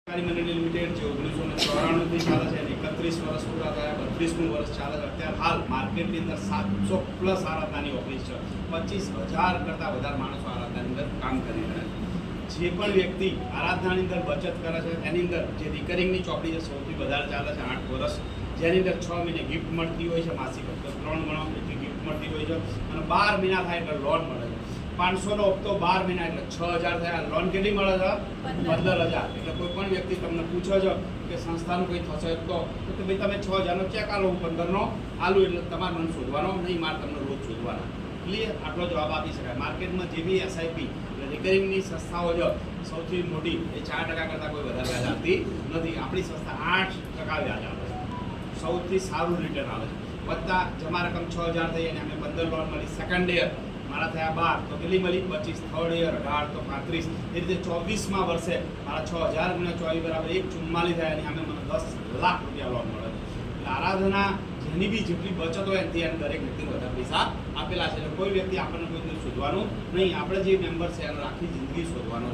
મંડળી લિમિટેડ જે 1994 ચાલે છે અને 31 વર્ષ પૂરા થયા, 32મું વર્ષ ચાલે છે. અત્યારે હાલ માર્કેટની અંદર 700 પ્લસ આરાધનાની ઓફિસ છે. 25,000 કરતાં વધારે માણસો આરાધનાની અંદર કામ કરી રહ્યા છે. જે પણ વ્યક્તિ આરાધનાની અંદર બચત કરે છે એની અંદર જે રિકરિંગની ચોપડી છે સૌથી વધારે ચાલે છે 8 વર્ષ, જેની અંદર 6 મહિને ગિફ્ટ મળતી હોય છે, માસિક હપ્તો 3 ગણો એટલી ગિફ્ટ મળતી હોય છે અને 12 મહિના થાય એટલે લોન મળે છે. 500નો હપ્તો 12 મહિના એટલે 6,000 થયા. લોન કેટલી મળે છે? 15,000. એટલે કોઈ પણ વ્યક્તિ તમને પૂછો છો કે સંસ્થાનું કંઈ થશે તો ભાઈ તમે 6,000નો ચેક આલો, હું 15નો આલું, એટલે તમારે મને શોધવાનો નહીં, મારે તમને રોજ શોધવાના. ક્લિયર? આટલો જવાબ આપી શકાય. માર્કેટમાં જે બી એસઆઈપી એટલે રિકરિંગની સંસ્થાઓ છે સૌથી મોટી એ 4% કરતાં કોઈ વધારે વ્યાજ આપતી નથી. આપણી સંસ્થા 8% વ્યાજ આપે છે. સૌથી સારું રિટર્ન આવે છે. વત્તા જમા રકમ 6,000 થઈ અને અમે 15 લોન મળી. સેકન્ડ યર મારા થયા 12 તો કેટલી મળી? 25. થર્ડ યર 18 તો 35. એ રીતે 24મા વર્ષે મારા 6,000 ગુણ્યા 24 બરાબર 144 થયા અને અમે મને 10 લાખ રૂપિયા લોન મળે. એટલે આરાધના જેની બી જેટલી બચત હોય એનાથી એને દરેક વ્યક્તિને વધારે પૈસા આપેલા છે. એટલે કોઈ વ્યક્તિ આપણને કોઈ દિવસ શોધવાનું નહીં. આપણે જે મેમ્બર છે એને આખી જિંદગી શોધવાનો.